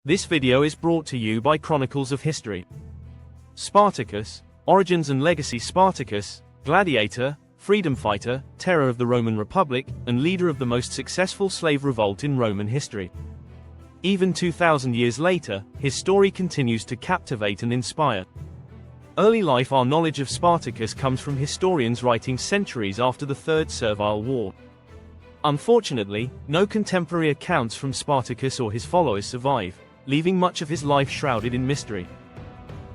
This video is brought to you by Chronicles of History. spartaCUS, Origins and Legacy. spartaCUS, gladiator, freedom fighter, terror of the Roman Republic, and leader of the most successful slave revolt in Roman history. Even 2,000 years later, his story continues to captivate and inspire. Early life. Our knowledge of spartaCUS comes from historians writing centuries after the Third Servile War. Unfortunately, no contemporary accounts from spartaCUS or his followers survive, leaving much of his life shrouded in mystery.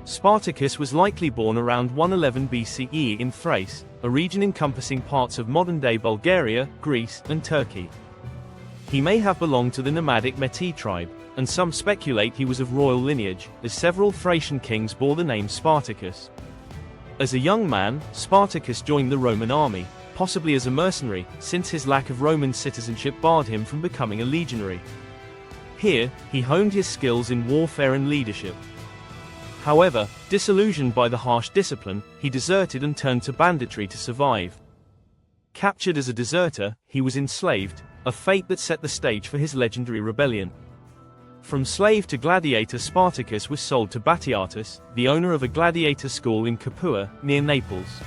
spartaCUS was likely born around 111 BCE in Thrace, a region encompassing parts of modern-day Bulgaria, Greece, and Turkey. He may have belonged to the nomadic Metis tribe, and some speculate he was of royal lineage, as several Thracian kings bore the name Spartacus. As a young man, Spartacus joined the Roman army, possibly as a mercenary, since his lack of Roman citizenship barred him from becoming a legionary. Here, he honed his skills in warfare and leadership. However, disillusioned by the harsh discipline, he deserted and turned to banditry to survive. Captured as a deserter, he was enslaved, a fate that set the stage for his legendary rebellion. From slave to gladiator, Spartacus was sold to Batiatus, the owner of a gladiator school in Capua, near Naples.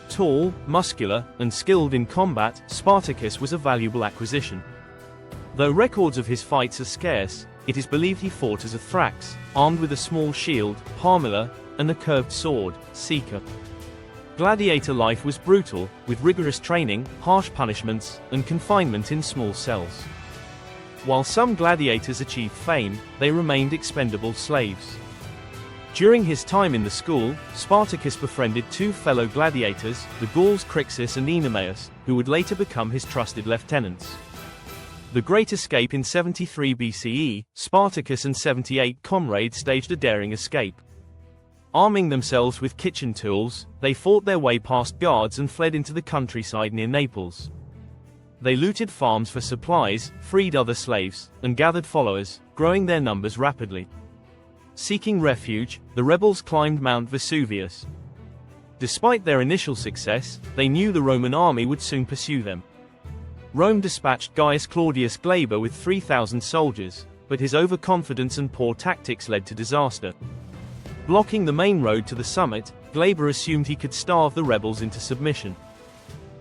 Tall, muscular, and skilled in combat, Spartacus was a valuable acquisition. Though records of his fights are scarce, it is believed he fought as a Thrax, armed with a small shield, parmilla, and a curved sword, Sika. Gladiator life was brutal, with rigorous training, harsh punishments, and confinement in small cells. While some gladiators achieved fame, they remained expendable slaves. During his time in the school, Spartacus befriended two fellow gladiators, the Gauls Crixus and Oenomaus, who would later become his trusted lieutenants. The Great Escape. In 73 BCE, Spartacus and 78 comrades staged a daring escape. Arming themselves with kitchen tools, they fought their way past guards and fled into the countryside near Naples. They looted farms for supplies, freed other slaves, and gathered followers, growing their numbers rapidly. Seeking refuge, the rebels climbed Mount Vesuvius. Despite their initial success, they knew the Roman army would soon pursue them. Rome dispatched Gaius Claudius Glaber with 3,000 soldiers, but his overconfidence and poor tactics led to disaster. Blocking the main road to the summit, Glaber assumed he could starve the rebels into submission.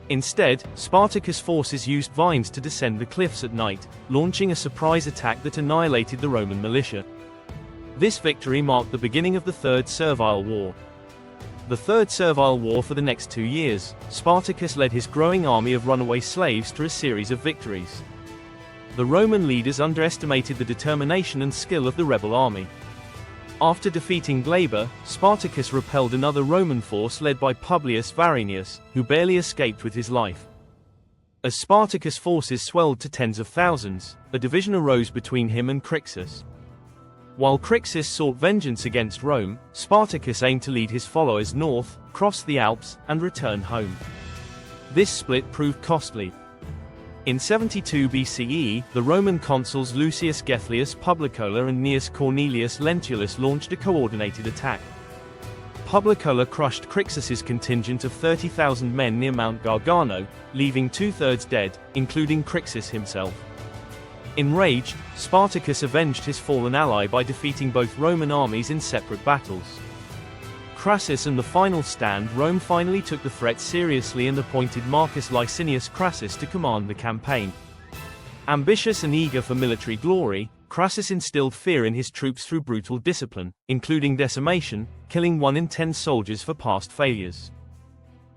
Instead, Spartacus' forces used vines to descend the cliffs at night, launching a surprise attack that annihilated the Roman militia. This victory marked the beginning of the Third Servile War. The Third Servile War. For the next 2 years, Spartacus led his growing army of runaway slaves through a series of victories. The Roman leaders underestimated the determination and skill of the rebel army. After defeating Glaber, Spartacus repelled another Roman force led by Publius Varinius, who barely escaped with his life. As Spartacus' forces swelled to tens of thousands, a division arose between him and Crixus. While Crixus sought vengeance against Rome, Spartacus aimed to lead his followers north, cross the Alps, and return home. This split proved costly. In 72 BCE, the Roman consuls Lucius Gethius Publicola and Gnaeus Cornelius Lentulus launched a coordinated attack. Publicola crushed Crixus's contingent of 30,000 men near Mount Gargano, leaving two-thirds dead, including Crixus himself. Enraged, Spartacus avenged his fallen ally by defeating both Roman armies in separate battles. Crassus and the final stand. Rome finally took the threat seriously and appointed Marcus Licinius Crassus to command the campaign. Ambitious and eager for military glory, Crassus instilled fear in his troops through brutal discipline, including decimation, killing 1 in 10 soldiers for past failures.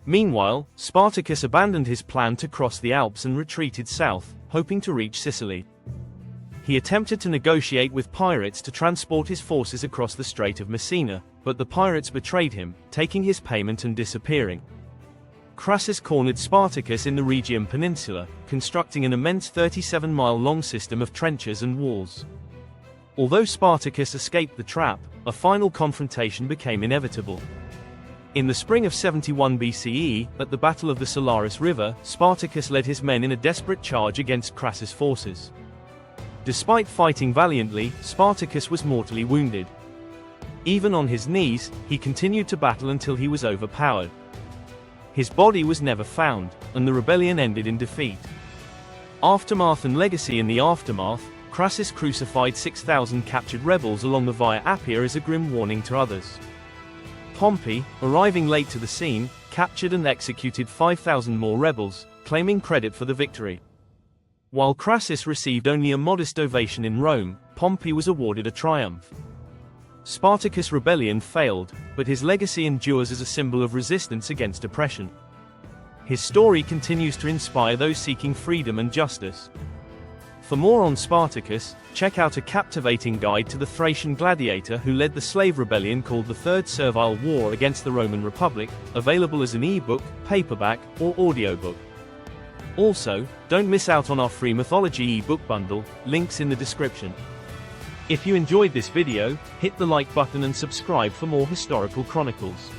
Meanwhile, Spartacus abandoned his plan to cross the Alps and retreated south, hoping to reach Sicily. He attempted to negotiate with pirates to transport his forces across the Strait of Messina, but the pirates betrayed him, taking his payment and disappearing. Crassus cornered Spartacus in the Rhegium Peninsula, constructing an immense 37-mile-long system of trenches and walls. Although Spartacus escaped the trap, a final confrontation became inevitable. In the spring of 71 BCE, at the Battle of the Salaris River, Spartacus led his men in a desperate charge against Crassus' forces. Despite fighting valiantly, Spartacus was mortally wounded. Even on his knees, he continued to battle until he was overpowered. His body was never found, and the rebellion ended in defeat. Aftermath and legacy. In the aftermath, Crassus crucified 6,000 captured rebels along the Via Appia as a grim warning to others. Pompey, arriving late to the scene, captured and executed 5,000 more rebels, claiming credit for the victory. While Crassus received only a modest ovation in Rome, Pompey was awarded a triumph. Spartacus' rebellion failed, but his legacy endures as a symbol of resistance against oppression. His story continues to inspire those seeking freedom and justice. For more on Spartacus, check out a captivating guide to the Thracian gladiator who led the slave rebellion called the Third Servile War against the Roman Republic, available as an ebook, paperback, or audiobook. Also, don't miss out on our free mythology ebook bundle, links in the description. If you enjoyed this video, hit the like button and subscribe for more historical chronicles.